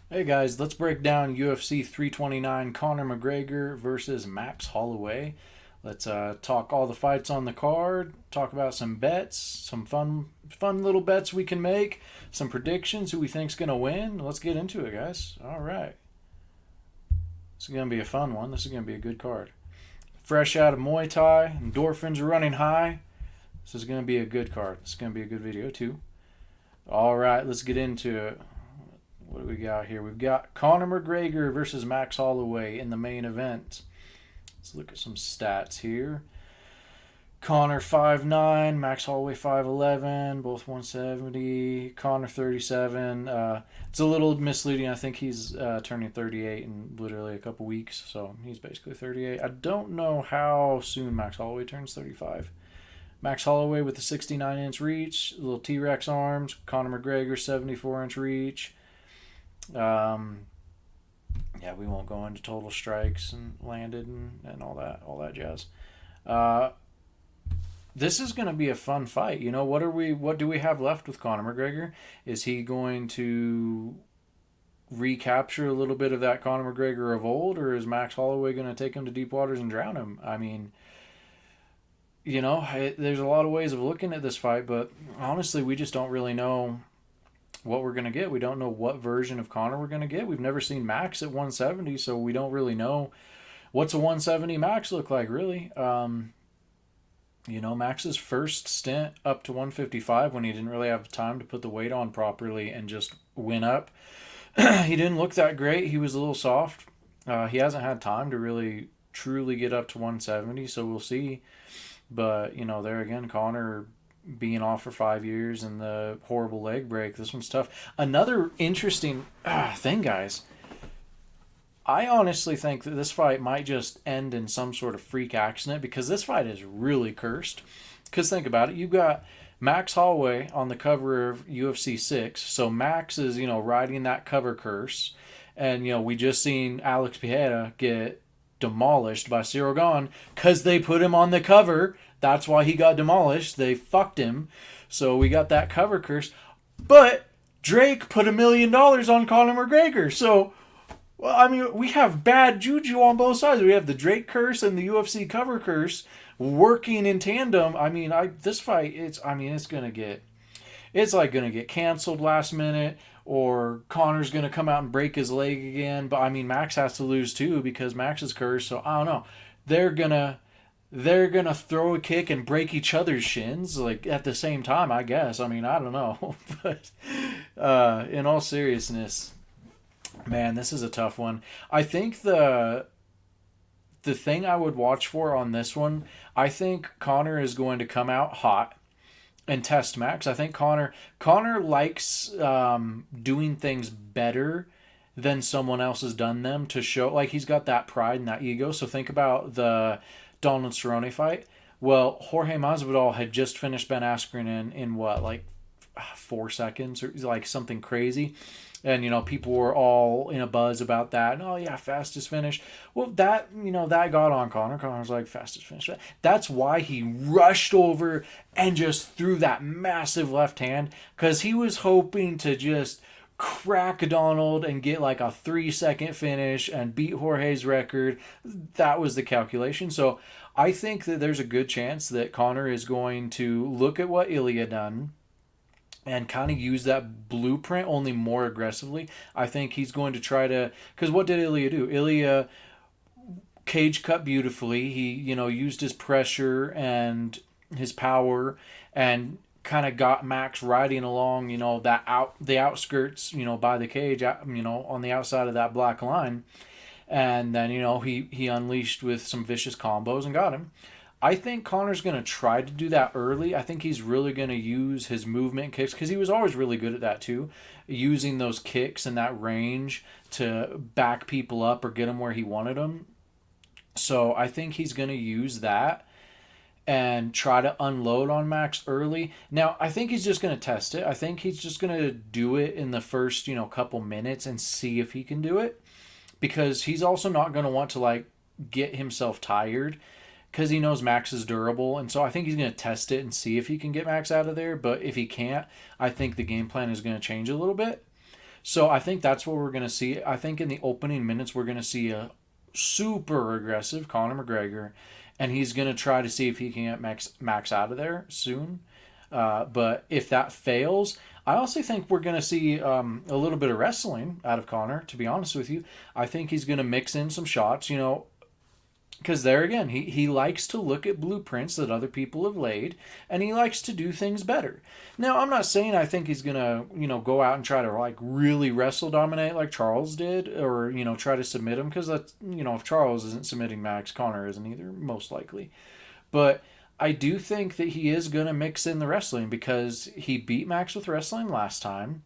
Hey guys, let's break down UFC 329 Conor McGregor versus Max Holloway. Let's talk all the fights on the card, talk about some bets, some fun little bets we can make, some predictions, who we think's going to win. Let's get into it, guys. All right. This is going to be a fun one. This is going to be a good card. Fresh out of Muay Thai, endorphins are running high. This is going to be a good card. This is going to be a good video, too. All right, let's get into it. What do we got here? We've got Conor McGregor versus Max Holloway in the main event. Let's look at some stats here. Conor 5'9", Max Holloway 5'11", both 170. Conor 37. It's a little misleading. I think he's turning 38 in literally a couple weeks, so he's basically 38. I don't know how soon Max Holloway turns 35. Max Holloway with the 69-inch reach, little T-Rex arms. Conor McGregor 74-inch reach. Yeah, we won't go into total strikes and landed and all that jazz. Uh, this is going to be a fun fight. You know, what do we have left with Conor McGregor? Is he going to recapture a little bit of that Conor McGregor of old, or is Max Holloway going to take him to deep waters and drown him? I mean, there's a lot of ways of looking at this fight, but honestly, we just don't really know what we're going to get. We don't know what version of Conor we're going to get. We've never seen Max at 170, so we don't really know what's a 170 Max look like, really. Max's first stint up to 155 when he didn't really have time to put the weight on properly and just went up. He didn't look that great. He was a little soft. He hasn't had time to really truly get up to 170, so we'll see. But, there again, Conor being off for 5 years and the horrible leg break. This one's tough. Another interesting thing, guys. I honestly think that this fight might just end in some sort of freak accident because this fight is really cursed. Because think about it. You've got Max Holloway on the cover of UFC 6. So Max is, riding that cover curse. And, we just seen Alex Pereira get demolished by Cyril Gahn because they put him on the cover. That's why he got demolished. They fucked him. So we got that cover curse. But Drake put $1 million on Conor McGregor. So, we have bad juju on both sides. We have the Drake curse and the UFC cover curse working in tandem. This fight, it's like gonna get canceled last minute, or Conor's gonna come out and break his leg again. But Max has to lose too because Max is cursed. So I don't know. They're gonna throw a kick and break each other's shins like at the same time. I guess. I don't know. But in all seriousness, man, this is a tough one. I think the thing I would watch for on this one, I think Conor is going to come out hot and test Max. I think Conor likes doing things better than someone else has done them to show like he's got that pride and that ego. So think about the Donald Cerrone fight. Well, Jorge Masvidal had just finished Ben Askren in what, like 4 seconds or like something crazy. And people were all in a buzz about that. And, oh yeah, fastest finish. Well, that got on Conor. Conor was like, fastest finish. That's why he rushed over and just threw that massive left hand, because he was hoping to just crack Donald and get like a 3-second finish and beat Jorge's record. That was the calculation. So I think that there's a good chance that Conor is going to look at what Ilya done and kind of use that blueprint only more aggressively. I think he's going to try to, because what did Ilya do? Ilya cage cut beautifully. He, used his pressure and his power and kind of got Max riding along, the outskirts, by the cage, on the outside of that black line. And then, he unleashed with some vicious combos and got him. I think Conor's going to try to do that early. I think he's really going to use his movement kicks, because he was always really good at that too, using those kicks and that range to back people up or get them where he wanted them. So I think he's going to use that and try to unload on Max early. Now, I think he's just going to test it. I think he's just going to do it in the first, couple minutes and see if he can do it, because he's also not going to want to like get himself tired, because he knows Max is durable. And so I think he's going to test it and see if he can get Max out of there. But if he can't, I think the game plan is going to change a little bit. So I think that's what we're going to see. I think in the opening minutes, we're going to see a super aggressive Conor McGregor, and he's going to try to see if he can get Max out of there soon. But if that fails, I also think we're going to see a little bit of wrestling out of Conor, to be honest with you. I think he's going to mix in some shots, because there again, he likes to look at blueprints that other people have laid, and he likes to do things better. Now, I'm not saying I think he's gonna, go out and try to like really wrestle dominate like Charles did, or try to submit him, because that's if Charles isn't submitting Max, Connor isn't either, most likely. But I do think that he is gonna mix in the wrestling because he beat Max with wrestling last time.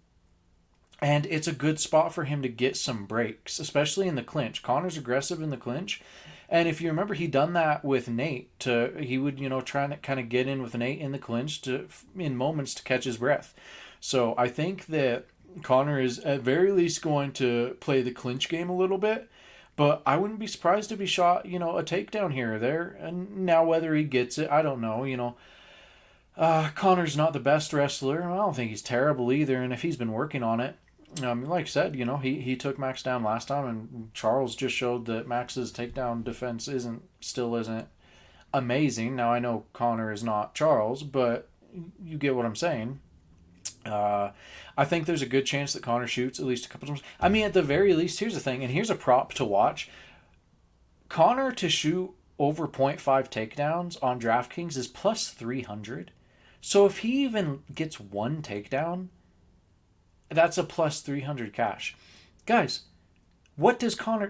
And it's a good spot for him to get some breaks, especially in the clinch. Connor's aggressive in the clinch. And if you remember, he done that with Nate. He would, try to kind of get in with Nate in the clinch in moments to catch his breath. So I think that Connor is at very least going to play the clinch game a little bit. But I wouldn't be surprised if he shot, a takedown here or there. And now whether he gets it, I don't know. Connor's not the best wrestler. I don't think he's terrible either. And if he's been working on it, like I said, he took Max down last time, and Charles just showed that Max's takedown defense still isn't amazing. Now I know Connor is not Charles, but you get what I'm saying. I think there's a good chance that Connor shoots at least a couple times. I mean, at the very least, here's the thing, and here's a prop to watch. Connor to shoot over 0.5 takedowns on DraftKings is plus 300. So if he even gets one takedown, that's a plus 300 cash. Guys, what does Connor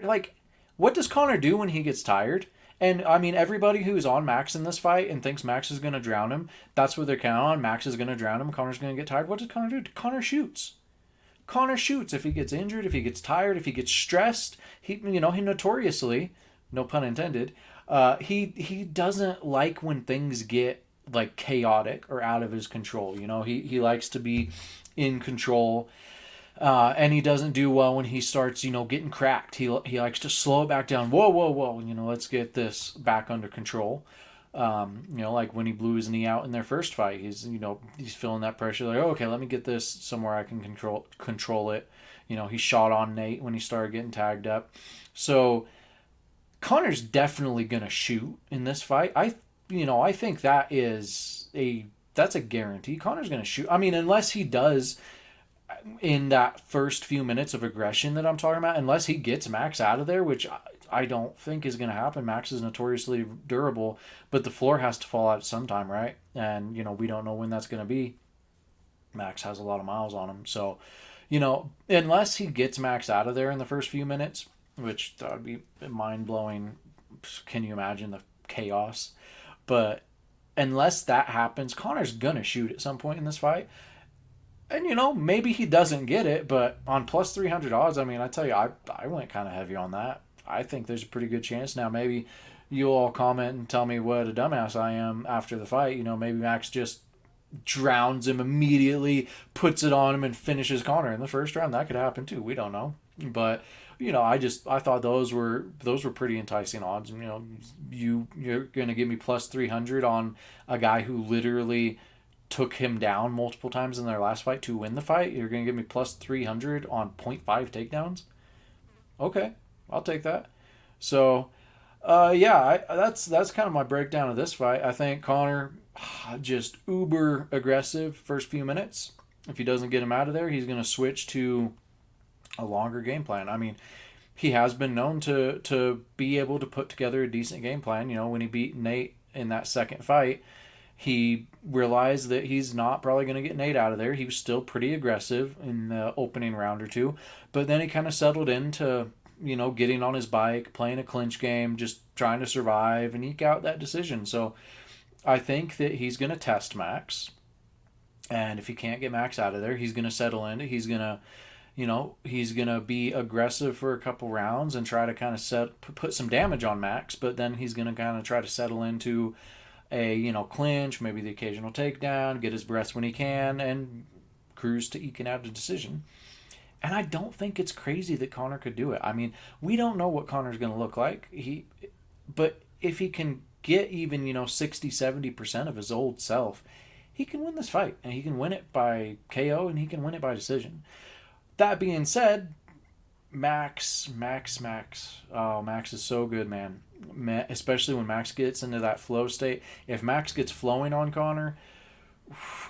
do when he gets tired? And I mean, everybody who's on Max in this fight and thinks Max is going to drown him, that's what they're counting on. Max is going to drown him. Connor's going to get tired. What does Connor do? Connor shoots. Connor shoots if he gets injured, if he gets tired, if he gets stressed. He notoriously, no pun intended, he doesn't like when things get like chaotic or out of his control. He likes to be in control, and he doesn't do well when he starts getting cracked. He likes to slow it back down. Whoa, let's get this back under control. Like when he blew his knee out in their first fight, he's feeling that pressure, like, oh, okay, let me get this somewhere I can control it. He shot on Nate when he started getting tagged up. So Connor's definitely gonna shoot in this fight. I think that's a guarantee. Connor's going to shoot. I mean, unless he does in that first few minutes of aggression that I'm talking about, unless he gets Max out of there, which I don't think is going to happen. Max is notoriously durable, but the floor has to fall out sometime, right? And, we don't know when that's going to be. Max has a lot of miles on him. So, unless he gets Max out of there in the first few minutes, which that would be mind-blowing. Can you imagine the chaos? But unless that happens, Connor's gonna shoot at some point in this fight. And maybe he doesn't get it, but on plus 300 odds, I mean, I tell you, I went kind of heavy on that. I think there's a pretty good chance. Now, maybe you'll all comment and tell me what a dumbass I am after the fight. Maybe Max just drowns him immediately, puts it on him, and finishes Connor in the first round. That could happen too. We don't know. But I thought those were pretty enticing odds. You're gonna give me plus 300 on a guy who literally took him down multiple times in their last fight to win the fight. You're gonna give me plus 300 on 0.5 takedowns. Okay, I'll take that. So, that's kind of my breakdown of this fight. I think Connor just uber aggressive first few minutes. If he doesn't get him out of there, he's gonna switch to a longer game plan. I mean, he has been known to be able to put together a decent game plan. When he beat Nate in that second fight, he realized that he's not probably going to get Nate out of there. He was still pretty aggressive in the opening round or two, but then he kind of settled into, getting on his bike, playing a clinch game, just trying to survive and eke out that decision. So I think that he's going to test Max, and if he can't get Max out of there, he's going to settle into, he's going to be aggressive for a couple rounds and try to kind of put some damage on Max, but then he's going to kind of try to settle into a, clinch, maybe the occasional takedown, get his breaths when he can, and cruise to eking out a decision. And I don't think it's crazy that Conor could do it. I mean, we don't know what Conor's going to look like. But if he can get even, 60-70% of his old self, he can win this fight. And he can win it by KO, and he can win it by decision. That being said, Max. Oh, Max is so good, man. Especially when Max gets into that flow state. If Max gets flowing on Connor,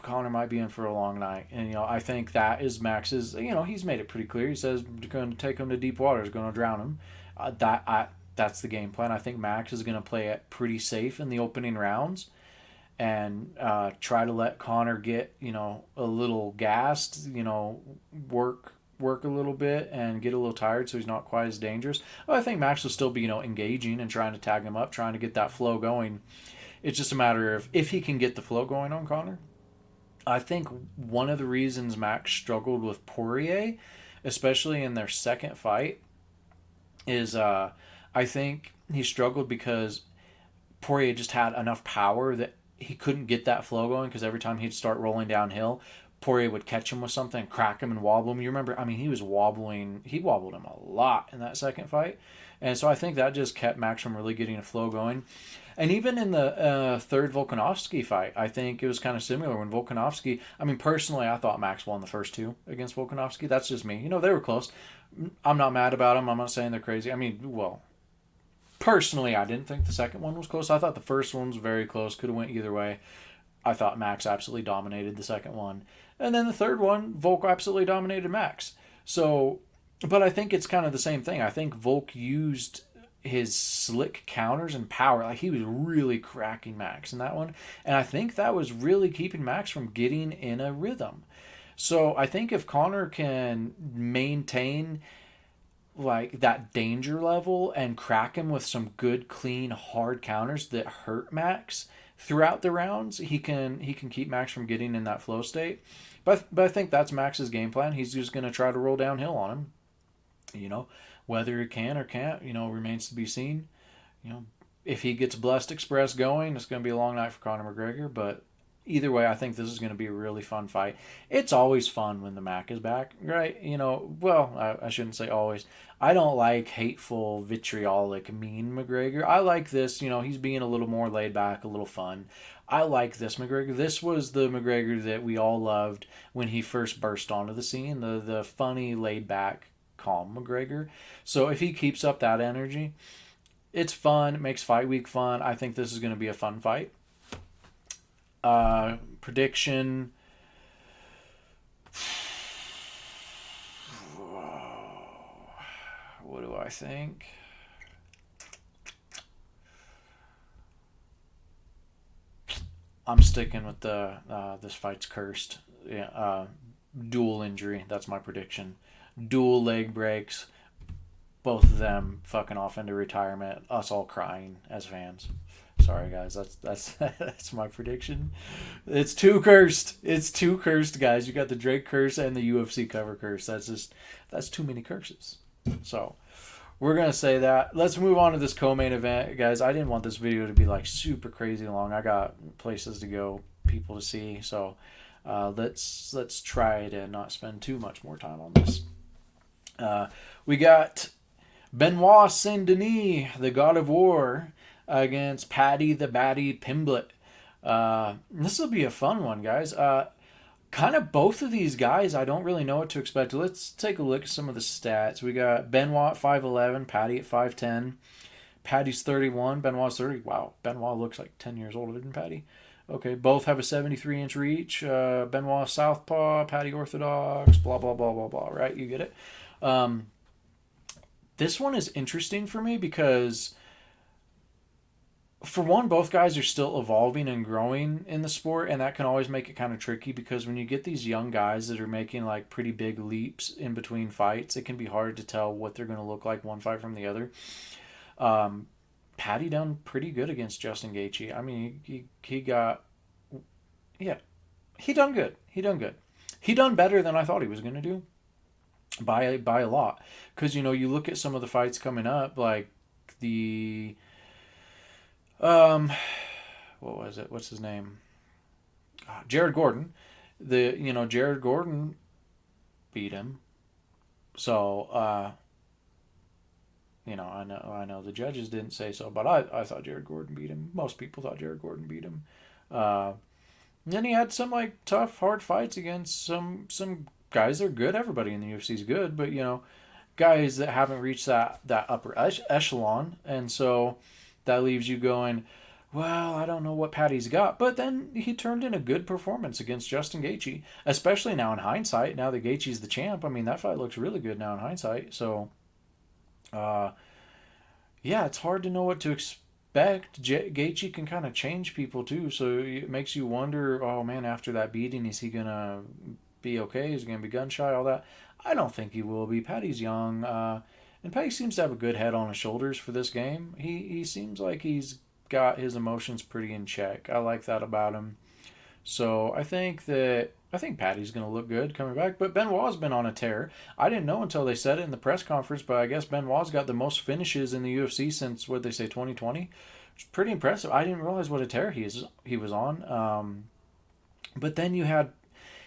Connor might be in for a long night. And, I think that is Max's, he's made it pretty clear. He says going to take him to deep water, is going to drown him. That's the game plan. I think Max is going to play it pretty safe in the opening rounds and try to let Connor get, a little gassed, work a little bit and get a little tired so he's not quite as dangerous. Well, I think Max will still be, engaging and trying to tag him up, trying to get that flow going. It's just a matter of if he can get the flow going on Connor. I think one of the reasons Max struggled with Poirier, especially in their second fight, is I think he struggled because Poirier just had enough power that he couldn't get that flow going because every time he'd start rolling downhill, Poirier would catch him with something, crack him, and wobble him. You remember, he was wobbling. He wobbled him a lot in that second fight. And so I think that just kept Max from really getting a flow going. And even in the third Volkanovski fight, I think it was kind of similar when Volkanovski, personally, I thought Max won the first two against Volkanovski. That's just me. They were close. I'm not mad about them. I'm not saying they're crazy. Personally, I didn't think the second one was close. I thought the first one was very close. Could have went either way. I thought Max absolutely dominated the second one. And then the third one, Volk absolutely dominated Max. So, but I think it's kind of the same thing. I think Volk used his slick counters and power. Like, he was really cracking Max in that one. And I think that was really keeping Max from getting in a rhythm. So I think if Connor can maintain like that danger level and crack him with some good, clean, hard counters that hurt Max throughout the rounds, he can keep Max from getting in that flow state. But I think that's Max's game plan. He's just going to try to roll downhill on him. Whether he can or can't, remains to be seen. If he gets Blessed Express going, it's going to be a long night for Conor McGregor. But either way, I think this is going to be a really fun fight. It's always fun when the Mac is back, right? I shouldn't say always. I don't like hateful, vitriolic, mean McGregor. I like this, he's being a little more laid back, a little fun. I like this McGregor. This was the McGregor that we all loved when he first burst onto the scene, the funny, laid back, calm McGregor. So if he keeps up that energy, it's fun. It makes fight week fun. I think this is going to be a fun fight. Prediction. What do I think? I'm sticking with the this fight's cursed. Yeah, dual injury. That's my prediction. Dual leg breaks. Both of them fucking off into retirement. Us all crying as fans. Sorry guys, that's that's my prediction. It's too cursed. It's too cursed, guys. You got the Drake curse and the UFC cover curse. That's too many curses. So we're gonna say that. Let's move on to this co-main event, guys. I didn't want this video to be like super crazy long. I got places to go, people to see. So let's try to not spend too much more time on this. We got Benoit Saint Denis, the God of War, against Paddy the Batty Pimblett. This will be a fun one, guys. Kind of both of these guys, I don't really know what to expect. Let's take a look at some of the stats. We got Benoit 5'11", Paddy at 5'10". Paddy's 31, Benoit's 30. Wow, Benoit looks like 10 years older than Paddy. Okay, both have a 73-inch reach. Benoit southpaw, Paddy orthodox, blah, blah, blah, blah, blah, right? You get it? This one is interesting for me because, for one, both guys are still evolving and growing in the sport, and that can always make it kind of tricky because when you get these young guys that are making like pretty big leaps in between fights, it can be hard to tell what they're going to look like one fight from the other. Paddy done pretty good against Justin Gaethje. I mean, he got, yeah, he done good. He done good. He done better than I thought he was going to do by a lot. Because, you look at some of the fights coming up, like the, what was it? What's his name? Jared Gordon. Jared Gordon beat him. So, I know the judges didn't say so, but I thought Jared Gordon beat him. Most people thought Jared Gordon beat him. And then he had some like tough, hard fights against some guys are good. Everybody in the UFC is good, but guys that haven't reached that upper echelon, and so that leaves you going, well, I don't know what Patty's got. But then he turned in a good performance against Justin Gaethje, especially now in hindsight. Now that Gaethje's the champ, I mean that fight looks really good now in hindsight. So, uh, yeah, it's hard to know what to expect. Gaethje can kind of change people too, so it makes you wonder. Oh man, after that beating, is he gonna be okay? Is he gonna be gun shy? All that. I don't think he will be. Patty's young, and Patty seems to have a good head on his shoulders for this game. He seems like he's got his emotions pretty in check. I like that about him. So I think Patty's going to look good coming back. But Benoit's been on a tear. I didn't know until they said it in the press conference, but I guess Benoit's got the most finishes in the UFC since what they say 2020. It's pretty impressive. I didn't realize what a tear he was on. But then you had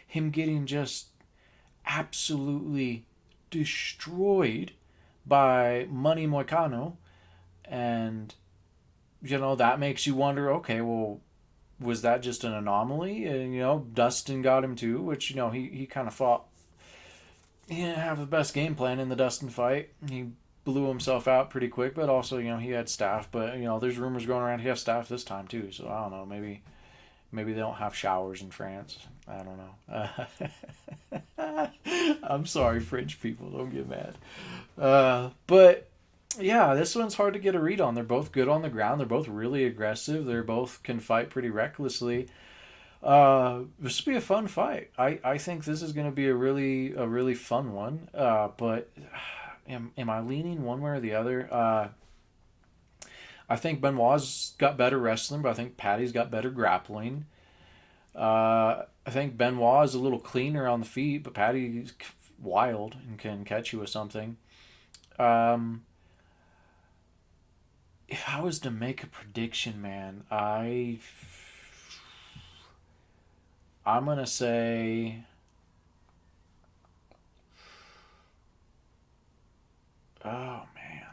him getting just absolutely destroyed by Money Moicano, and that makes you wonder. Okay, well, was that just an anomaly? And Dustin got him too, which he kind of fought. He didn't have the best game plan in the Dustin fight. He blew himself out pretty quick, but also he had staff. But there's rumors going around he has staff this time too. So I don't know. Maybe they don't have showers in France. I don't know. I'm sorry, French people. Don't get mad. But yeah, this one's hard to get a read on. They're both good on the ground. They're both really aggressive. They're both can fight pretty recklessly. This will be a fun fight. I think this is going to be a really fun one. But am I leaning one way or the other? I think Benoit's got better wrestling, but I think Patty's got better grappling. I think Benoit is a little cleaner on the feet, but Patty's wild and can catch you with something. If I was to make a prediction, man, I'm gonna say, oh man,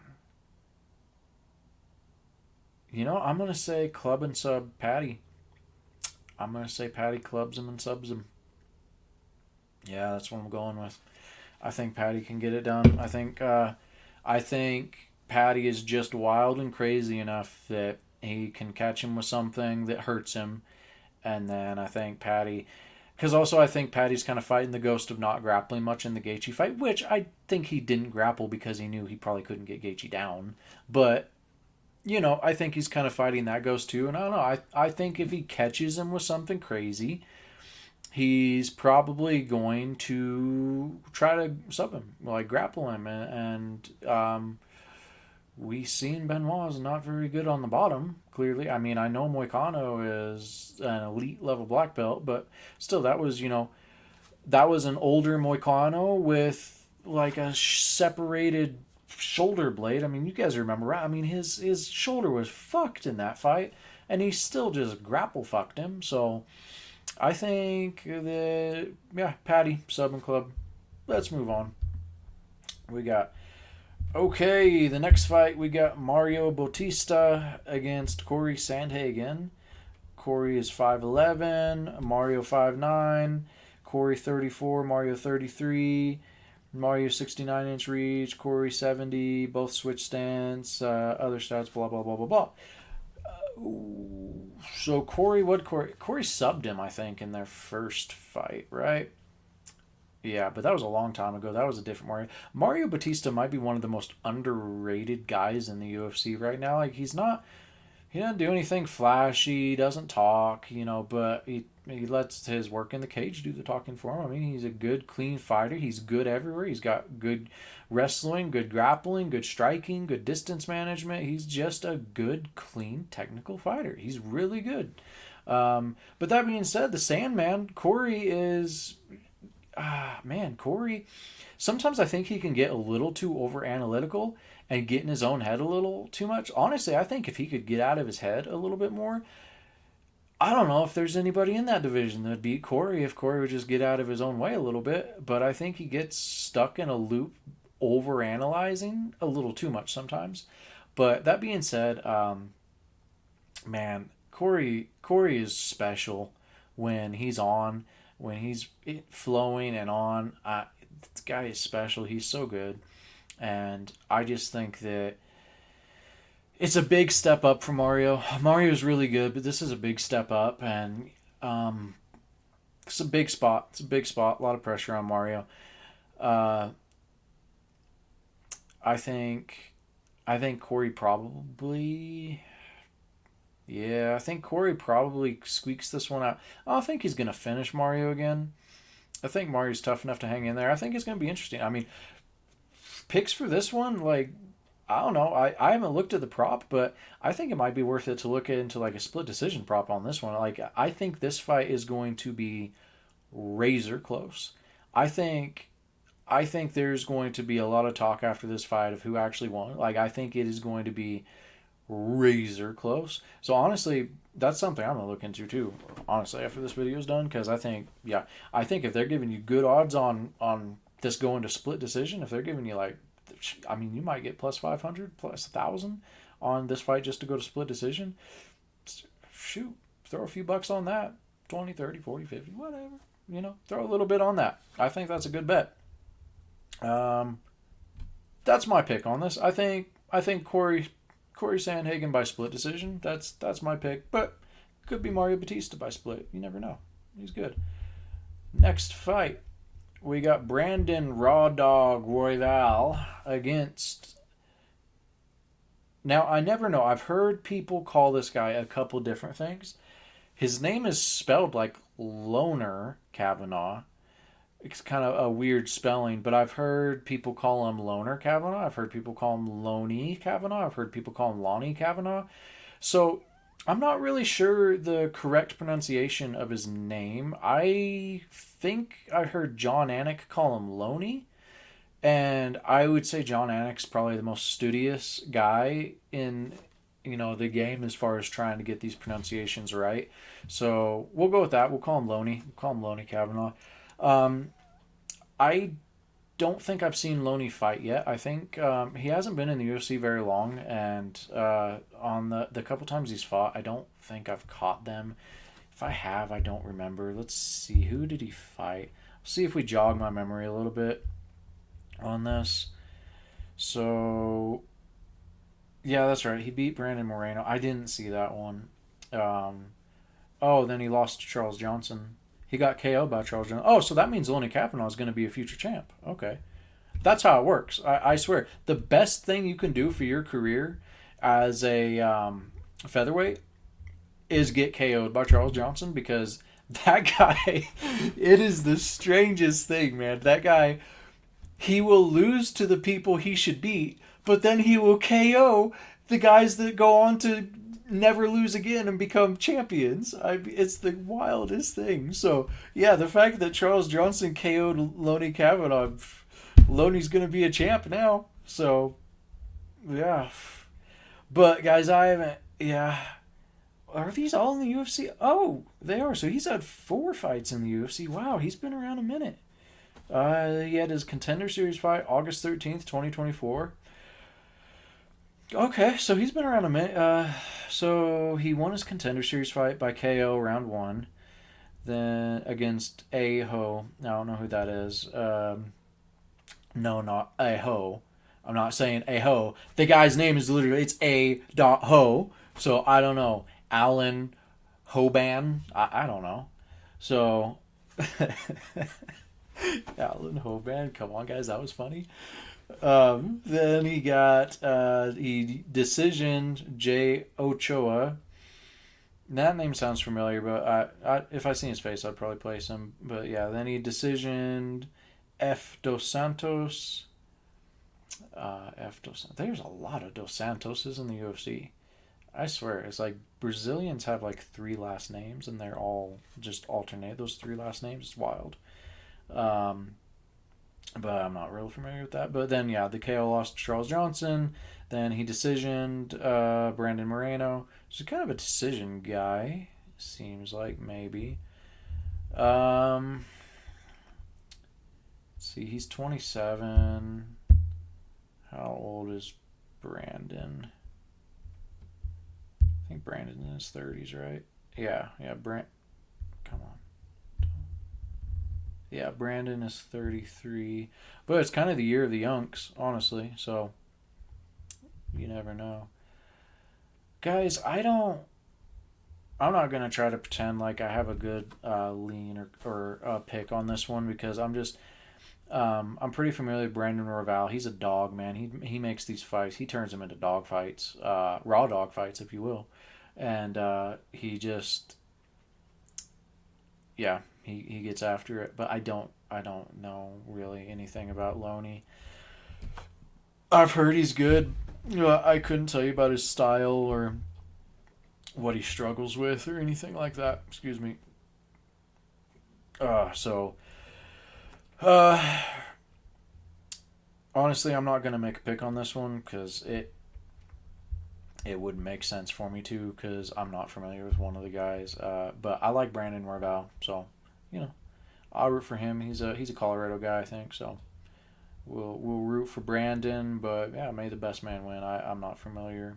I'm gonna say club and sub Patty. I'm gonna say Patty clubs him and subs him. Yeah, that's what I'm going with. I think Patty can get it done. I think Patty is just wild and crazy enough that he can catch him with something that hurts him, and then I think Patty, because also I think Patty's kind of fighting the ghost of not grappling much in the Gaethje fight, which I think he didn't grapple because he knew he probably couldn't get Gaethje down, but I think he's kind of fighting that ghost too, and I don't know. I think if he catches him with something crazy, he's probably going to try to sub him, like grapple him, and we seen Benoit is not very good on the bottom. Clearly, I mean, I know Moicano is an elite level black belt, but still, that was an older Moicano with like a separated shoulder blade. I mean, you guys remember, right? I mean, his shoulder was fucked in that fight, and he still just grapple fucked him. So I think that, yeah, Patty sub and club. Let's move on. We got, okay, the next fight we got Mario Bautista against Corey Sandhagen. Corey is 5'11", Mario 5'9", Corey 34, Mario 33, Mario 69-inch reach, Corey 70, both switch stance, other stats, blah, blah, blah, blah, blah. So Corey subbed him, I think, in their first fight, right? Yeah, but that was a long time ago. That was a different Mario. Mario Batista might be one of the most underrated guys in the UFC right now. Like he doesn't do anything flashy, doesn't talk, but he lets his work in the cage do the talking for him. I mean, he's a good, clean fighter. He's good everywhere. He's got good wrestling, good grappling, good striking, good distance management. He's just a good, clean, technical fighter. He's really good. But that being said, the Sandman, Corey is... Corey, sometimes I think he can get a little too over analytical and get in his own head a little too much. Honestly, I think if he could get out of his head a little bit more, I don't know if there's anybody in that division that'd beat Corey if Corey would just get out of his own way a little bit. But I think he gets stuck in a loop over analyzing a little too much sometimes. But that being said, man, Corey is special when he's on. when he's flowing and on, this guy is special. He's so good. And I just think that it's a big step up for Mario. Mario's really good, but this is a big step up, and it's a big spot. It's a big spot. A lot of pressure on Mario. Uh, I think, I think Corey probably. Yeah, I think Corey probably squeaks this one out. I don't think he's gonna finish Mario again. I think Mario's tough enough to hang in there. I think it's gonna be interesting. I mean, picks for this one, like I don't know. I haven't looked at the prop, but I think it might be worth it to look into like a split decision prop on this one. Like I think this fight is going to be razor close. I think I think there's going to be a lot of talk after this fight of who actually won. Like I think it is going to be razor close. So honestly, that's something I'm gonna look into too. Honestly, after this video is done, because I think yeah, I think if they're giving you good odds on this going to split decision, if they're giving you like, I mean, you might get plus 500, plus 1,000 on this fight just to go to split decision. Shoot, throw a few bucks on that. 20, 30, 40, 50, whatever. You know, throw a little bit on that. I think that's a good bet. Um, that's my pick on this. I think Corey Sandhagen by split decision. That's my pick. But could be Mario Batista by split. You never know. He's good. Next fight, we got Brandon Raw Dog Royval against. Now I never know. I've heard people call this guy a couple different things. His name is spelled like Loner Kavanaugh. It's kind of a weird spelling, but I've heard people call him Loner Kavanaugh. I've heard people call him Loney Kavanaugh. I've heard people call him Lonnie Kavanaugh. So I'm not really sure the correct pronunciation of his name. I think I heard John Anik call him Loney, and I would say John Anik's probably the most studious guy in the game as far as trying to get these pronunciations right. So we'll go with that. We'll call him Loney. We'll call him Loney Kavanaugh. Um, I don't think I've seen Loney fight yet. I think he hasn't been in the UFC very long, and on the couple times he's fought, I don't think I've caught them. If I have, I don't remember. Let's see, who did he fight? See if we jog my memory a little bit on this. So, yeah, that's right. He beat Brandon Moreno. I didn't see that one. Um, oh, then he lost to Charles Johnson. He got KO'd by Charles Johnson. Oh, so that means Lonnie Kavanaugh is going to be a future champ. Okay. That's how it works. I swear. The best thing you can do for your career as a featherweight is get KO'd by Charles Johnson, because that guy, it is the strangest thing, man. That guy, he will lose to the people he should beat, but then he will KO the guys that go on to never lose again and become champions. It's the wildest thing. So, yeah, the fact that Charles Johnson KO'd Lonnie Kavanaugh, Lonnie's going to be a champ now. So, yeah. But, guys, I haven't, yeah. Are these all in the UFC? Oh, they are. So he's had 4 fights in the UFC. Wow, he's been around a minute. He had his Contender Series fight August 13th, 2024. Okay, so he's been around a minute. So he won his Contender Series fight by KO round 1. Then against Aho. I don't know who that is. No, not Aho. I'm not saying Aho. The guy's name is literally, it's A.Ho. So I don't know. Alan Hoban. I don't know. So Alan Hoban. Come on, guys, that was funny. Then he got he decisioned Jay Ochoa. That name sounds familiar, but if I seen his face, I'd probably place him. But yeah, then he decisioned F. Dos Santos. There's a lot of Dos Santoses in the UFC. I swear, it's like Brazilians have like 3 last names, and they're all just alternate those 3 last names. It's wild. But I'm not real familiar with that. But then, yeah, the KO lost to Charles Johnson. Then he decisioned Brandon Moreno. So kind of a decision guy, seems like, maybe. Let's see, he's 27. How old is Brandon? I think Brandon's in his 30s, right? Yeah, Come on. Yeah, Brandon is 33. But it's kind of the year of the Yunks, honestly. So you never know. Guys, I'm not going to try to pretend like I have a good lean or pick on this one because I'm pretty familiar with Brandon Royval. He's a dog, man. He makes these fights. He turns them into dog fights, raw dog fights, if you will. And he just, yeah, he gets after it. But I don't know really anything about Loney. I've heard he's good. I couldn't tell you about his style or what he struggles with or anything like that. Excuse me. So uh, honestly, I'm not gonna make a pick on this one because it wouldn't make sense for me to because I'm not familiar with one of the guys. But I like Brandon Marval, so you know I'll root for him. He's a Colorado guy, I think. So we'll root for Brandon. But yeah, may the best man win. I'm not familiar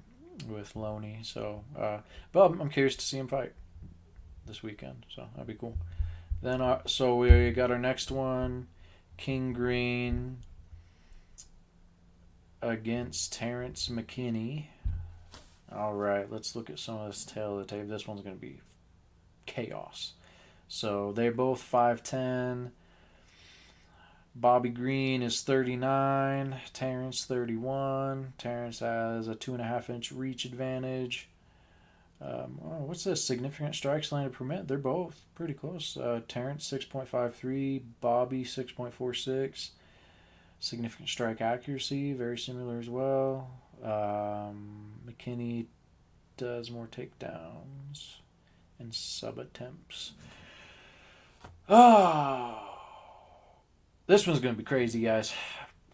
with Loney, so but I'm curious to see him fight this weekend. So that'd be cool. Then so we got our next one, King Green against Terrence McKinney. All right, let's look at some of this tail of the tape. This one's going to be chaos. So they're both 5'10". Bobby Green is 39. Terrence 31. Terrence has a 2.5 inch reach advantage. What's this? Significant strikes landed per minute. They're both pretty close. Terrence 6.53. Bobby 6.46. Significant strike accuracy, very similar as well. McKinney does more takedowns and sub attempts. Oh, this one's going to be crazy, guys.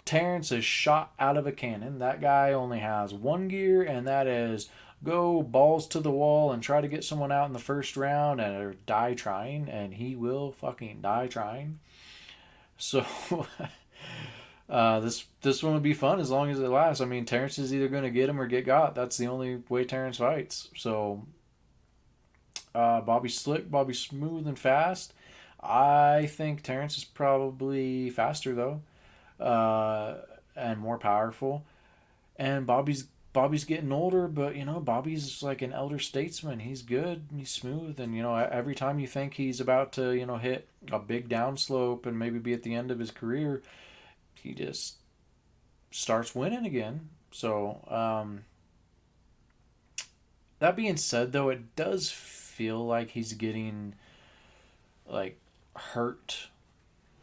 Terrence is shot out of a cannon. That guy only has one gear, and that is go balls to the wall and try to get someone out in the first round or die trying, and he will fucking die trying. So this one would be fun as long as it lasts. I mean, Terrence is either going to get him or get got. That's the only way Terrence fights. So Bobby's slick, Bobby's smooth and fast. I think Terrence is probably faster though, and more powerful. And Bobby's getting older, but Bobby's like an elder statesman. He's good, he's smooth, and every time you think he's about to hit a big downslope and maybe be at the end of his career, he just starts winning again. So that being said, though, it does feel like he's getting like hurt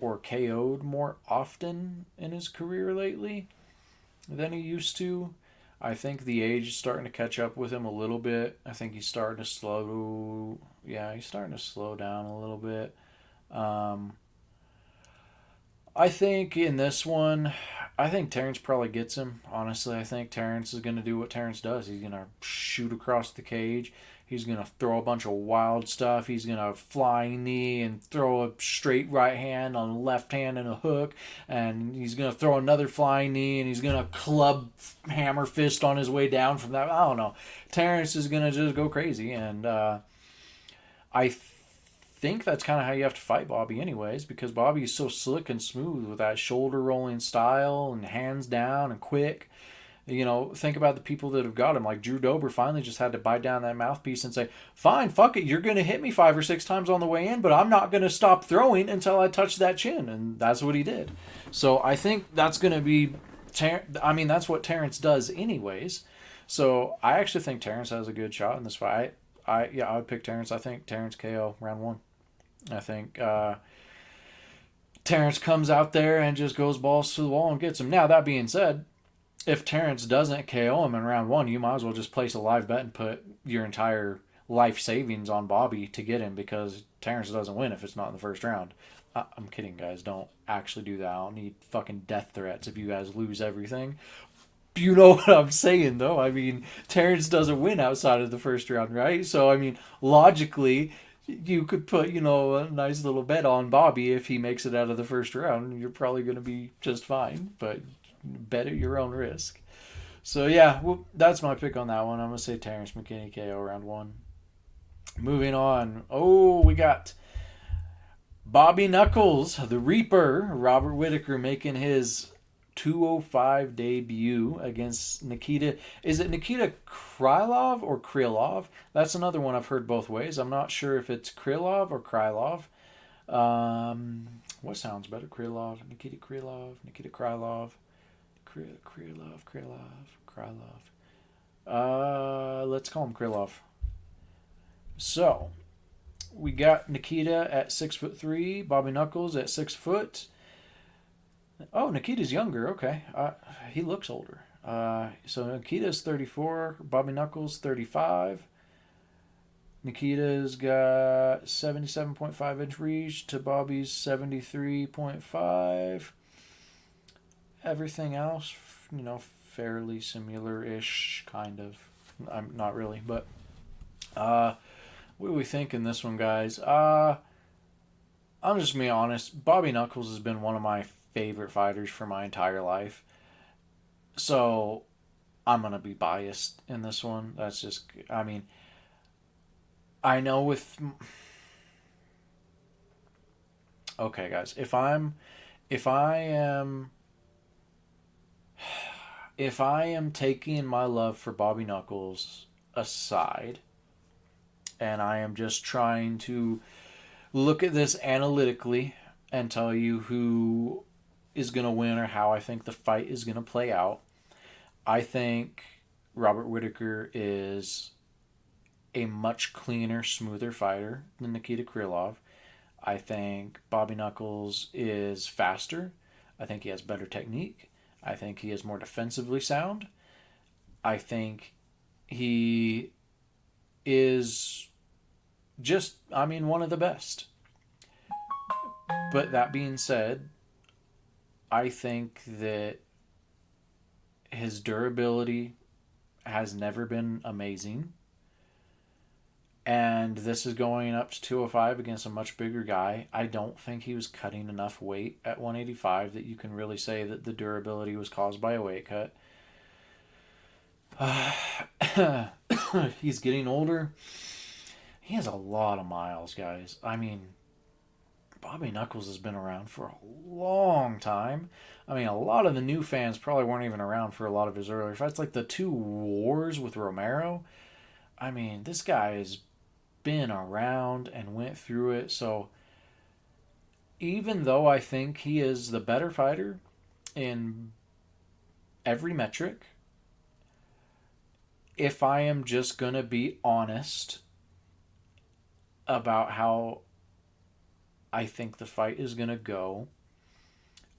or KO'd more often in his career lately than he used to. I think the age is starting to catch up with him a little bit. I think he's starting to he's starting to slow down a little bit. I think in this one, I think Terrence probably gets him. Honestly, I think Terrence is going to do what Terrence does. He's going to shoot across the cage. He's going to throw a bunch of wild stuff. He's going to flying knee and throw a straight right hand on the left hand and a hook. And he's going to throw another flying knee and he's going to club hammer fist on his way down from that. I don't know. Terrence is going to just go crazy. And I think that's kind of how you have to fight Bobby anyways, because Bobby is so slick and smooth with that shoulder rolling style and hands down and quick. Think about the people that have got him. Like Drew Dober finally just had to bite down that mouthpiece and say, fine, fuck it, you're going to hit me 5 or 6 times on the way in, but I'm not going to stop throwing until I touch that chin. And that's what he did. So I think that's going to be, that's what Terrence does anyways. So I actually think Terrence has a good shot in this fight. I would pick Terrence. I think Terrence KO round 1. I think Terrence comes out there and just goes balls to the wall and gets him. Now, that being said, if Terrence doesn't KO him in round 1, you might as well just place a live bet and put your entire life savings on Bobby to get him, because Terrence doesn't win if it's not in the first round. I'm kidding, guys. Don't actually do that. I don't need fucking death threats if you guys lose everything. You know what I'm saying, though? I mean, Terrence doesn't win outside of the first round, right? So, I mean, logically, you could put, a nice little bet on Bobby if he makes it out of the first round. You're probably going to be just fine, but bet at your own risk. So, yeah, that's my pick on that one. I'm going to say Terrence McKinney KO round 1. Moving on. Oh, we got Bobby Knuckles, the Reaper, Robert Whittaker making his 205 debut against Nikita. Is it Nikita Krylov or Krylov? That's another one I've heard both ways. I'm not sure if it's Krylov or Krylov. What sounds better? Krylov, Nikita Krylov, Nikita Krylov, Krylov. Let's call him Krylov. So we got Nikita at 6'3", Bobby Knuckles at 6 foot. Oh, Nikita's younger. Okay, he looks older. So Nikita's 34, Bobby Knuckles 35. Nikita's got 77.5-inch reach to Bobby's 73.5. Everything else, fairly similar-ish, kind of. I'm not really, but what do we think in this one, guys? I'm just gonna be honest. Bobby Knuckles has been one of my favorite fighters for my entire life, so I'm gonna be biased in this one. That's just, I mean, I know with. Okay, guys, if I am if I am taking my love for Bobby Knuckles aside, and I am just trying to look at this analytically and tell you who is going to win or how I think the fight is going to play out, I think Robert Whittaker is a much cleaner, smoother fighter than Nikita Krylov. I think Bobby Knuckles is faster. I think he has better technique. I think he is more defensively sound. I think he is just, one of the best. But that being said, I think that his durability has never been amazing. And this is going up to 205 against a much bigger guy. I don't think he was cutting enough weight at 185 that you can really say that the durability was caused by a weight cut. He's getting older. He has a lot of miles, guys. Bobby Knuckles has been around for a long time. A lot of the new fans probably weren't even around for a lot of his earlier fights, like the 2 wars with Romero. This guy has been around and went through it. So even though I think he is the better fighter in every metric, if I am just going to be honest about how I think the fight is going to go,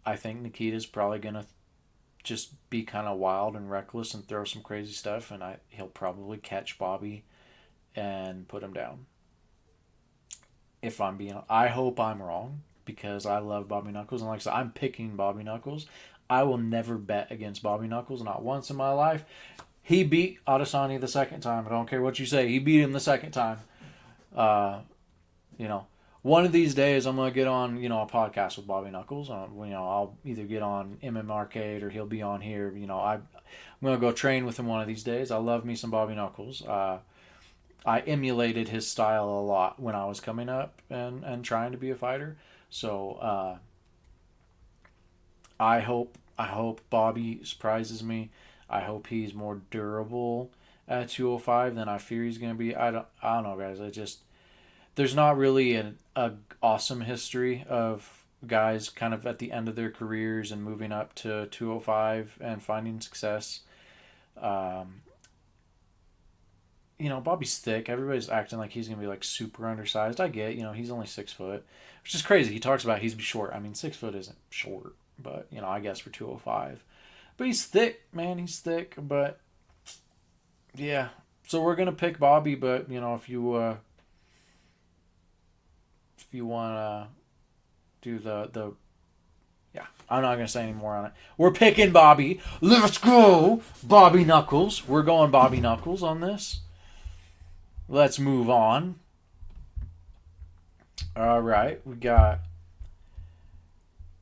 I think Nikita's probably going to just be kind of wild and reckless and throw some crazy stuff, and he'll probably catch Bobby and put him down. I hope I'm wrong, because I love Bobby Knuckles, and like I said, I'm picking Bobby Knuckles. I will never bet against Bobby Knuckles, not once in my life. He beat Adesanya the second time. I don't care what you say. He beat him the second time. One of these days I'm gonna get on, a podcast with Bobby Knuckles. I'll either get on MM Arcade or he'll be on here. I'm gonna go train with him one of these days. I love me some Bobby Knuckles. I emulated his style a lot when I was coming up and trying to be a fighter. So I hope Bobby surprises me. I hope he's more durable at 205 than I fear he's going to be. I don't know, guys. There's not really an awesome history of guys kind of at the end of their careers and moving up to 205 and finding success. Bobby's thick. Everybody's acting like he's going to be like super undersized. I get, he's only 6 foot, which is crazy. He talks about he's short. 6 foot isn't short, but, I guess for 205. But he's thick, man. He's thick, but yeah. So we're going to pick Bobby, but, if you want to do the yeah, I'm not going to say any more on it. We're picking Bobby. Let's go, Bobby Knuckles. We're going Bobby Knuckles on this. Let's move on. All right, we got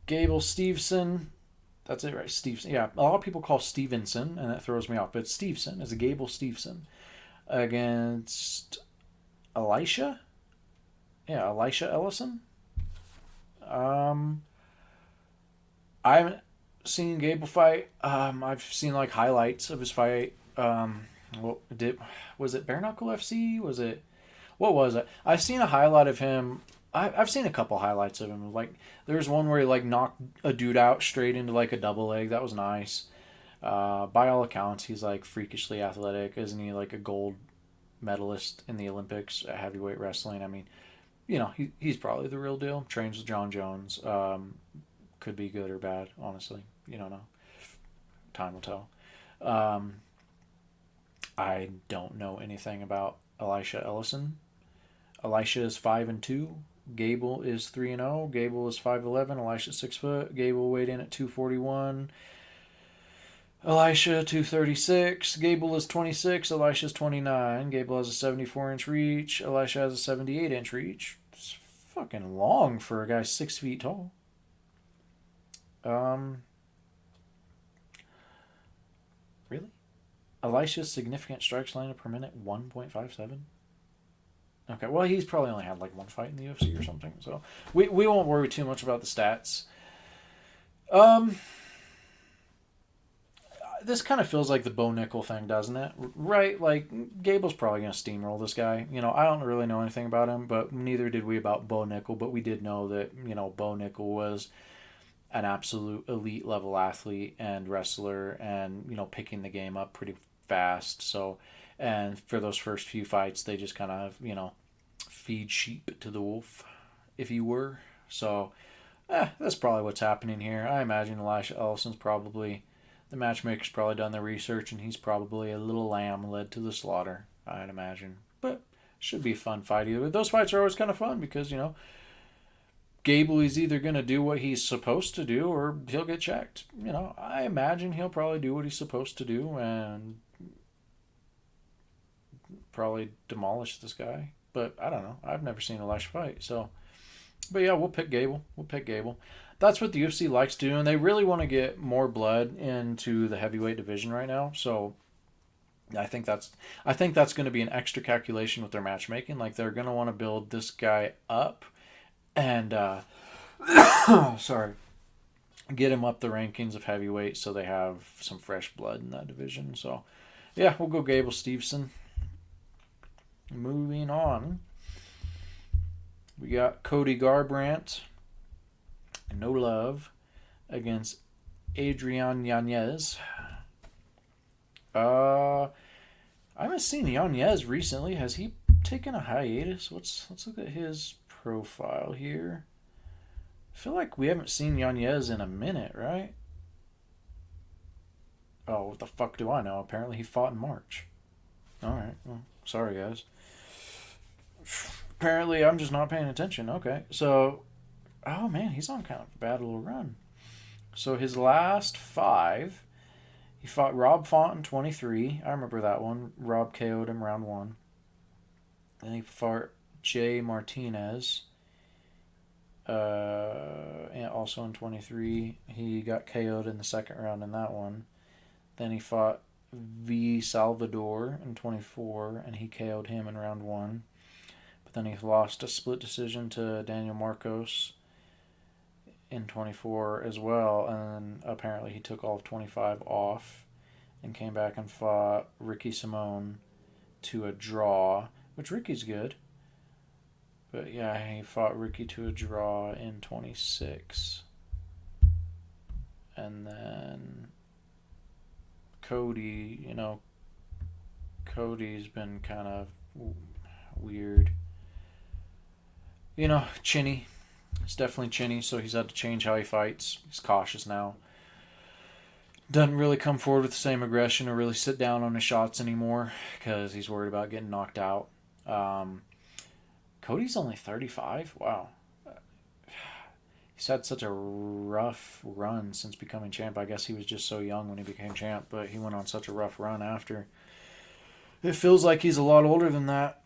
Gable Stevenson. That's it, right? Stevenson. Yeah, a lot of people call Stevenson, and that throws me off. But Stevenson is a Gable Stevenson against Elisha. Yeah, Elisha Ellison. Um, I haven't seen Gable fight. I've seen like highlights of his fight. What did was it? Bare Knuckle FC? Was it? What was it? I've seen a highlight of him. I've seen a couple highlights of him. Like there's one where he like knocked a dude out straight into like a double leg. That was nice. By all accounts, he's like freakishly athletic, isn't he? Like a gold medalist in the Olympics at heavyweight wrestling. I mean, he's probably the real deal. Trains with John Jones. Could be good or bad, honestly. You don't know. Time will tell. Um, I don't know anything about Elisha Ellison. Elisha is 5-2. Gable is 3-0. Gable is 5'11". Elisha 6 foot. Gable weighed in at 241. Elisha 236. Gable is 26. Elisha is 29. Gable has a 74-inch reach. Elisha has a 78-inch reach. It's fucking long for a guy 6 feet tall. Um, really? Elisha's significant strikes landed per minute 1.57. Okay, well he's probably only had like one fight in the UFC or something, so we won't worry too much about the stats. Um, this kind of feels like the Bo Nickel thing, doesn't it? Right? Like Gable's probably gonna steamroll this guy. I don't really know anything about him, but neither did we about Bo Nickel. But we did know that Bo Nickel was an absolute elite level athlete and wrestler, and picking the game up pretty fast. So, and for those first few fights, they just kind of feed sheep to the wolf, if you were. So, that's probably what's happening here. I imagine Elisha Ellison's probably the matchmaker's probably done the research, and he's probably a little lamb led to the slaughter, I'd imagine. But should be a fun fight either. Those fights are always kind of fun because Gable is either going to do what he's supposed to do or he'll get checked. I imagine he'll probably do what he's supposed to do and probably demolish this guy. But I don't know. I've never seen Elisha fight. So, but yeah, we'll pick Gable. That's what the UFC likes doing. They really want to get more blood into the heavyweight division right now. So I think that's going to be an extra calculation with their matchmaking. Like they're going to want to build this guy up and sorry, get him up the rankings of heavyweight so they have some fresh blood in that division. So yeah, we'll go Gable Stevenson. Moving on, we got Cody Garbrandt, no love, against Adrian Yanez. I haven't seen Yanez recently. Has he taken a hiatus? Let's look at his profile here. I feel like we haven't seen Yanez in a minute, right? Oh, what the fuck do I know? Apparently he fought in March. Alright, well, sorry guys. Apparently I'm just not paying attention. Okay, so, oh man, he's on kind of a bad little run. So his last 5, he fought Rob Font in 23. I remember that one. Rob KO'd him round 1. Then he fought Jay Martinez. And also in 23. He got KO'd in the second round in that one. Then he fought V. Salvador in 24, and he KO'd him in round 1. But then he lost a split decision to Daniel Marcos in 24 as well, and then apparently he took all of 25 off and came back and fought Ricky Simone to a draw, which Ricky's good. But yeah, he fought Ricky to a draw in 26. And then Cody, Cody's been kind of weird. Chinny. It's definitely chinny, so he's had to change how he fights. He's cautious now. Doesn't really come forward with the same aggression or really sit down on his shots anymore because he's worried about getting knocked out. Cody's only 35? Wow. He's had such a rough run since becoming champ. I guess he was just so young when he became champ, but he went on such a rough run after. It feels like he's a lot older than that.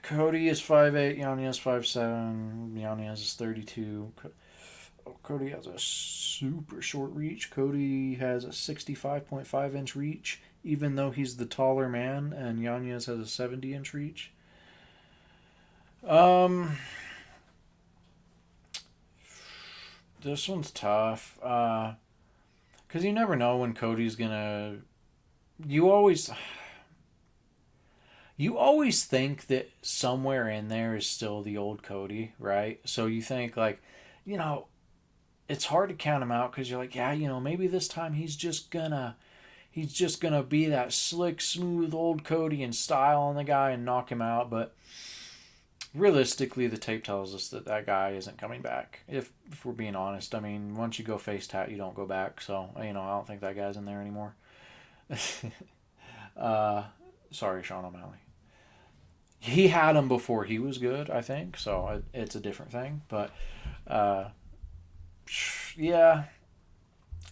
Cody is 5'8", Yanez 5'7", Yanez is 32. Cody has a super short reach. Cody has a 65.5-inch reach, even though he's the taller man, and Yanez has a 70-inch reach. This one's tough. Because you never know when Cody's gonna. You always. You always think that somewhere in there is still the old Cody, right? So you think like, you know, it's hard to count him out because you're like, yeah, maybe this time he's just gonna be that slick, smooth old Cody and style on the guy and knock him out. But realistically, the tape tells us that that guy isn't coming back. If we're being honest, I mean, once you go face tat, you don't go back. So I don't think that guy's in there anymore. uh, Sorry, Sean O'Malley. He had him before he was good, I think. So it's a different thing. But uh, yeah,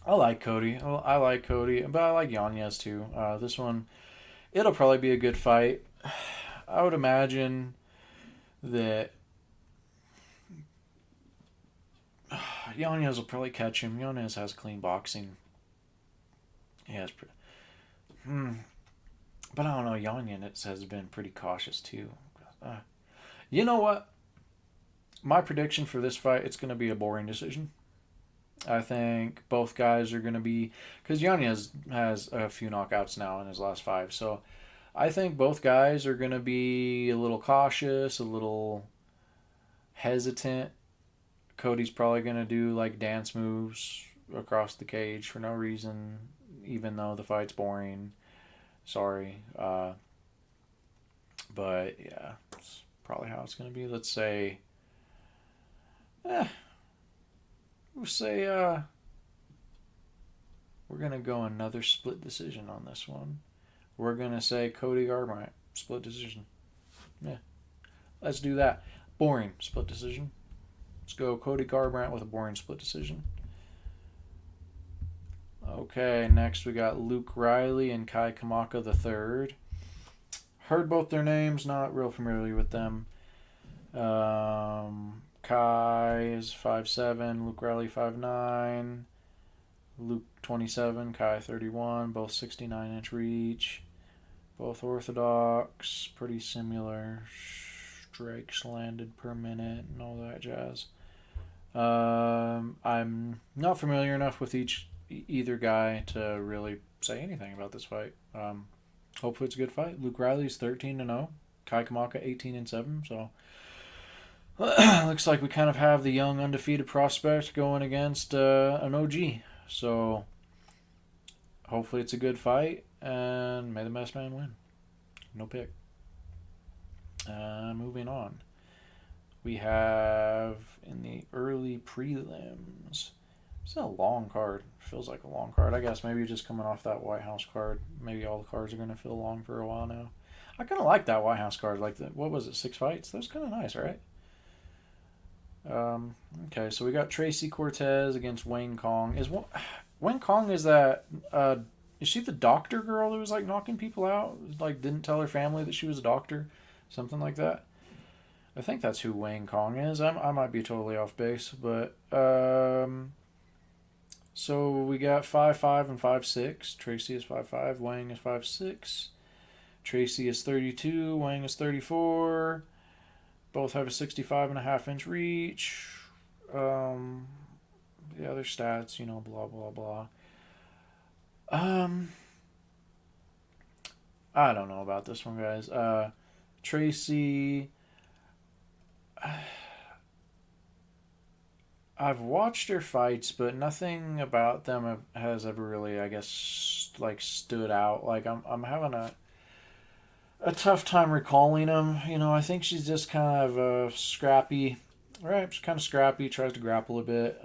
I like Cody. I like Cody, but I like Yanez too. This one, it'll probably be a good fight. I would imagine that Yanez will probably catch him. Yanez has clean boxing. He has, but I don't know. Yanez has been pretty cautious too. Uh, you know what? My prediction for this fight, it's going to be a boring decision. I think both guys are going to be because Yanez has a few knockouts now in his last five, so I think both guys are going to be a little cautious, a little hesitant. Cody's probably going to do like dance moves across the cage for no reason, even though the fight's boring. Sorry. But yeah, it's probably how it's going to be. Let's say, eh, we'll say we're going to go another split decision on this one. We're going to say Cody Garbrandt, split decision. Yeah, let's do that. Boring split decision. Let's go Cody Garbrandt with a boring split decision. Okay, next we got Luke Riley and Kai Kamaka III. Heard both their names, not real familiar with them. Kai is 5'7", Luke Riley 5'9", Luke 27, Kai 31, both 69-inch reach, both orthodox, pretty similar, strikes landed per minute and all that jazz. I'm not familiar enough with either guy to really say anything about this fight. Hopefully it's a good fight. Luke Riley's 13-0, Kai Kamaka 18-7, so looks like we kind of have the young undefeated prospect going against an OG. So hopefully it's a good fight, and may the best man win. No pick. Moving on. We have in the early prelims. It's a long card. Feels like a long card. I guess maybe just coming off that White House card. Maybe all the cards are going to feel long for a while now. I kind of like that White House card. Like, what was it, 6 fights? That was kind of nice, right? Okay, so we got Tracy Cortez against Wayne Kong. Wayne Kong, is that is she the doctor girl who was like knocking people out? Like didn't tell her family that she was a doctor, something like that. I think that's who Wayne Kong is. I might be totally off base, but so we got 5'5" and 5'6". Tracy is 5'5", Wang is 5'6". Tracy is 32, Wang is 34. Both have a 65.5-inch reach. The other stats, blah, blah, blah. I don't know about this one, guys. Tracy, I've watched her fights, but nothing about them has ever really, I guess, like stood out. Like I'm having a tough time recalling them. I think she's just kind of scrappy. Right, she's kind of scrappy, tries to grapple a bit.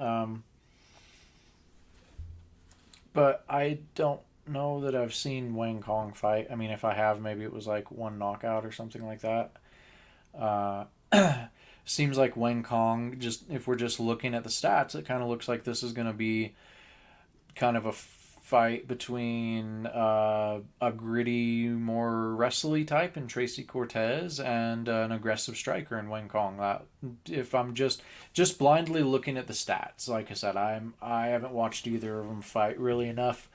But I don't know that I've seen Wang Kong fight. I mean, if I have, maybe it was like one knockout or something like that. Seems like Wang Kong, just if we're just looking at the stats, it kind of looks like this is going to be kind of a fight between a gritty, more wrestly type in Tracy Cortez and an aggressive striker in Wang Kong. If I'm just blindly looking at the stats, like I said, I haven't watched either of them fight really enough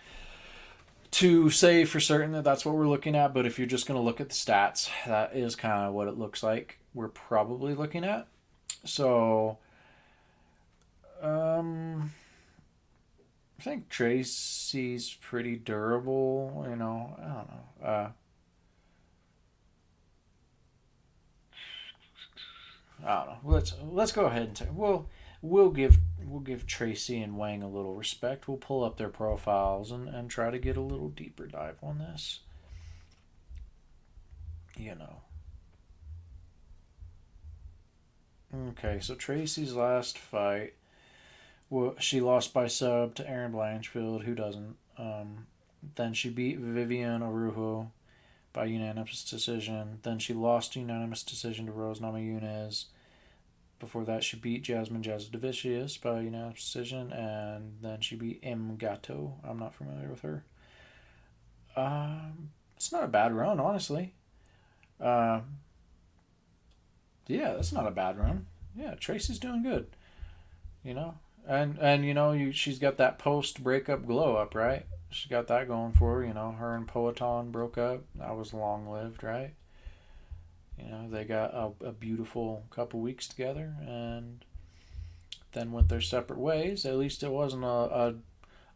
to say for certain that that's what we're looking at. But if you're just going to look at the stats, that is kind of what it looks like we're probably looking at. So Um, I think Tracy's pretty durable. I don't know. I don't know. Let's go ahead and we'll give Tracy and Wang a little respect. We'll pull up their profiles and try to get a little deeper dive on this. You know. Okay, so Tracy's last fight, well, she lost by sub to Erin Blanchfield. Who doesn't? Then she beat Vivian Arujo by unanimous decision. Then she lost unanimous decision to Rose Namajunas. Before that, she beat Jasmine Jasudavicius by unanimous decision, and then she beat M. Gato. I'm not familiar with her. It's not a bad run, honestly. Uh, yeah, that's not a bad run. Yeah, Tracy's doing good. You know, and she's got that post breakup glow up, right? She got that going for her. Her and Poetan broke up. That was long lived, right? They got a beautiful couple weeks together and then went their separate ways. At least it wasn't a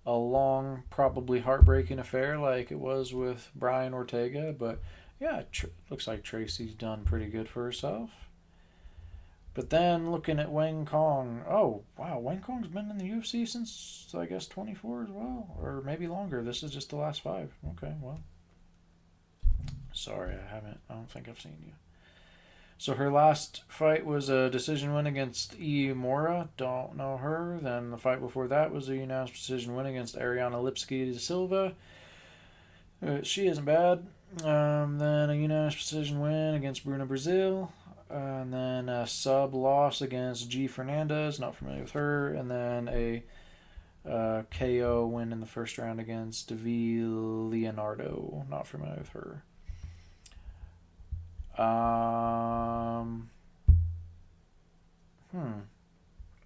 long, probably heartbreaking affair like it was with Brian Ortega. But yeah, looks like Tracy's done pretty good for herself. But then looking at Wang Kong, oh wow, Wang Kong's been in the UFC since I guess 24 as well, or maybe longer. This is just the last 5. Okay, well, sorry, I don't think I've seen you. So her last fight was a decision win against Mora. Don't know her. Then the fight before that was a unanimous decision win against Ariana Lipski de Silva. She isn't bad. Then a unanimous decision win against Bruna Brazil. And then a sub loss against G Fernandez. Not familiar with her. And then a KO win in the first round against V Leonardo. Not familiar with her.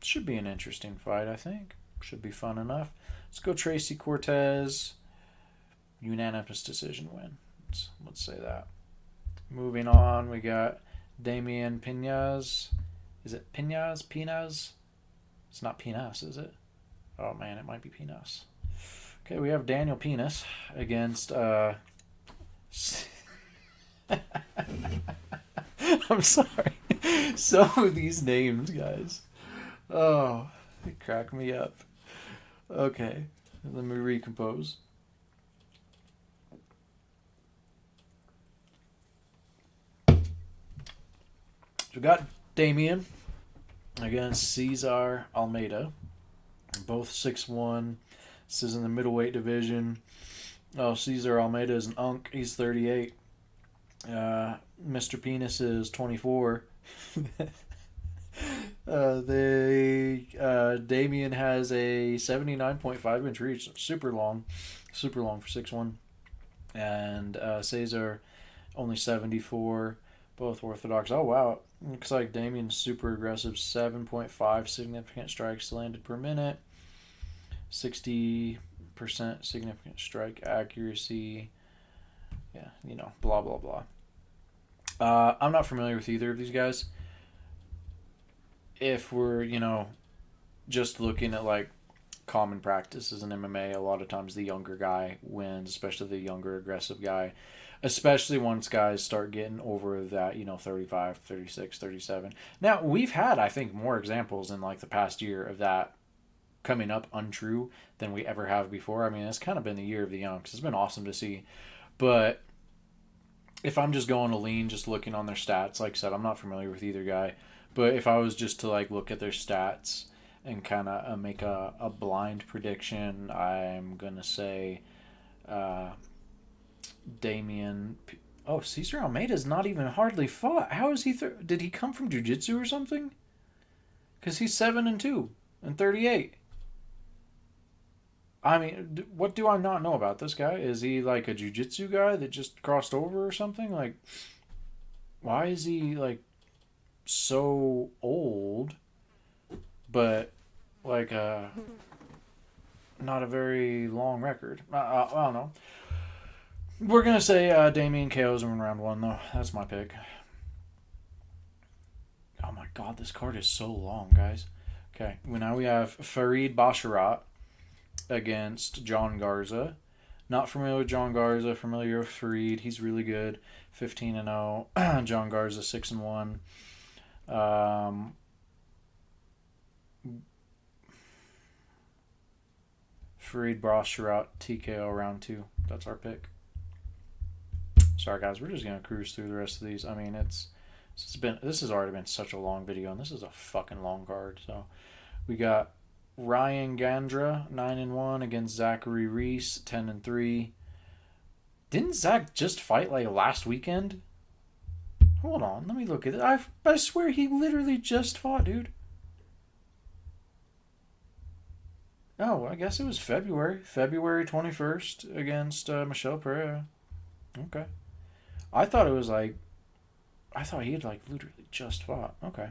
Should be an interesting fight, I think. Should be fun enough. Let's go Tracy Cortez. Unanimous decision win. Let's say that. Moving on, we got Damian Pinas. Is it Pinas? Pinas? It's not Pinas, is it? Oh man, it might be Pinas. Okay, we have Daniel Pinas against I'm sorry. Some of these names, guys. Oh, they crack me up. Okay, let me recompose. So we got Damien against Cesar Almeida. Both 6'1". This is in the middleweight division. Oh, Cesar Almeida is an unk. He's 38. Mr. Penis is 24. Damien has a 79.5 inch reach, super long for 6'1". And Cesar only 74, both orthodox. Oh wow, looks like Damien's super aggressive. 7.5 significant strikes landed per minute, 60% significant strike accuracy. Yeah, blah blah blah. I'm not familiar with either of these guys. If we're, just looking at like common practices in MMA, a lot of times the younger guy wins, especially the younger aggressive guy, especially once guys start getting over that, 35, 36, 37. Now, we've had, I think, more examples in like the past year of that coming up untrue than we ever have before. I mean, it's kind of been the year of the young, 'cause it's been awesome to see. But if I'm just going to lean, just looking on their stats, like I said, I'm not familiar with either guy. But if I was just to like look at their stats and kind of make a blind prediction, I'm going to say Damien. Oh, Cesar Almeida's not even hardly fought. How is he? Did he come from jiu-jitsu or something? Because he's 7-2 and 38. I mean, what do I not know about this guy? Is he like a jiu-jitsu guy that just crossed over or something? Like, why is he like so old, but like not a very long record? I don't know. We're gonna say Damien KO's in round 1 though. That's my pick. Oh my god, this card is so long, guys. Okay, well, now we have Farid Basharat against John Garza. Not familiar with John Garza, familiar with Farid. He's really good. 15-0. John Garza 6-1. Farid Basharat TKO round 2. That's our pick. Sorry guys, we're just gonna cruise through the rest of these. I mean, this has already been such a long video, and this is a fucking long card. So we got Ryan Gandra 9-1 against Zachary Reese 10-3. Didn't Zach just fight like last weekend? Hold on, let me look at it. I swear he literally just fought, dude. Oh, I guess it was February 21st against Michelle Pereira. Okay, I thought he had like literally just fought. Okay.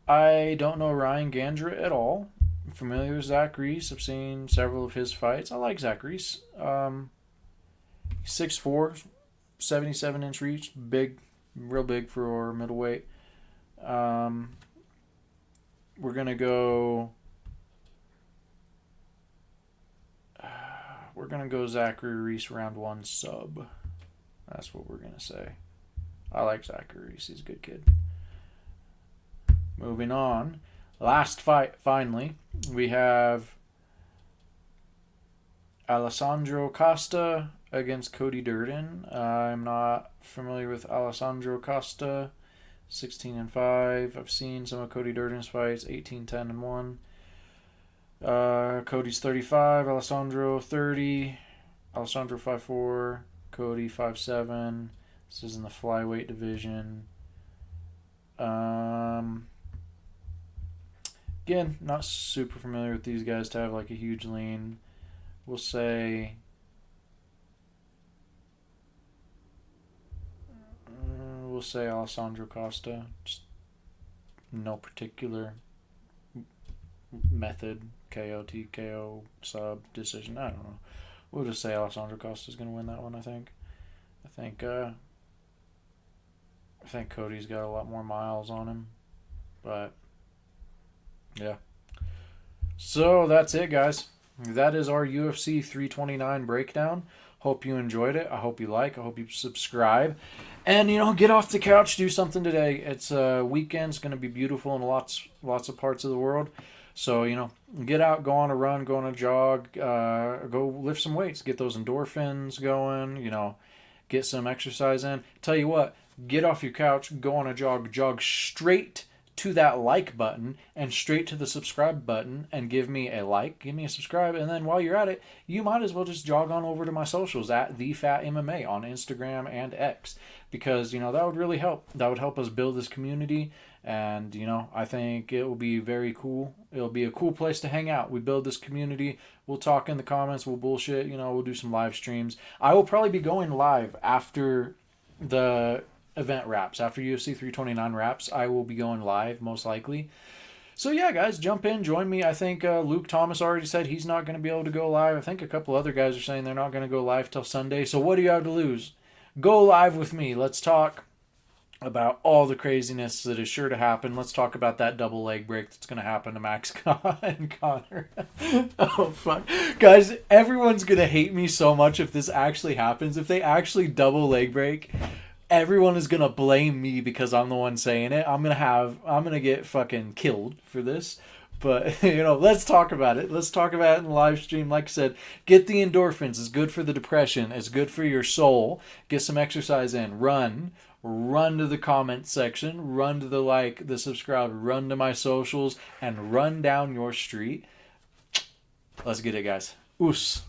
I don't know Ryan Gandra at all. I'm familiar with Zach Reese. I've seen several of his fights. I like Zach Reese. 6'4", 77-inch reach. Big, real big for middleweight. We're going to go... we're going to go Zachary Reese round 1 sub. That's what we're going to say. I like Zachary Reese. He's a good kid. Moving on. Last fight, finally. We have Alessandro Costa against Cody Durden. I'm not familiar with Alessandro Costa. 16-5. I've seen some of Cody Durden's fights. 18-10-1. Cody's 35. Alessandro 30. Alessandro 5'4". Cody 5'7". This is in the flyweight division. Again, not super familiar with these guys to have like a huge lean. We'll say Alessandro Costa. Just no particular method. KO, TKO, sub, decision. I don't know. We'll just say Alessandro Costa is going to win that one, I think. I think Cody's got a lot more miles on him. But, yeah. So, that's it, guys. That is our UFC 329 breakdown. Hope you enjoyed it. I hope you like. I hope you subscribe. And, get off the couch, do something today. It's a weekend. It's going to be beautiful in lots of parts of the world. So, get out, go on a run, go on a jog, go lift some weights, get those endorphins going, get some exercise in. Tell you what, get off your couch, go on a jog straight to that like button and straight to the subscribe button and give me a like, give me a subscribe, and then while you're at it, you might as well just jog on over to my socials at TheFatMMA on Instagram and X, because that would really help. That would help us build this community, and I think it will be very cool. It'll be a cool place to hang out. We build this community. We'll talk in the comments. We'll bullshit. We'll do some live streams. I will probably be going live after the event wraps. After UFC 329 wraps, I will be going live, most likely. So yeah, guys, jump in, join me. I think Luke Thomas already said he's not going to be able to go live. I think a couple other guys are saying they're not going to go live till Sunday. So what do you have to lose? Go live with me. Let's talk about all the craziness that is sure to happen. Let's talk about that double leg break that's going to happen to Max and Connor. Oh, fuck. Guys, everyone's going to hate me so much if this actually happens. If they actually double leg break, everyone is going to blame me because I'm the one saying it. I'm going to get fucking killed for this. But, let's talk about it. Let's talk about it in the live stream. Like I said, get the endorphins. It's good for the depression. It's good for your soul. Get some exercise in. Run to the comment section. Run to the like, the subscribe. Run to my socials. And run down your street. Let's get it, guys. Oos.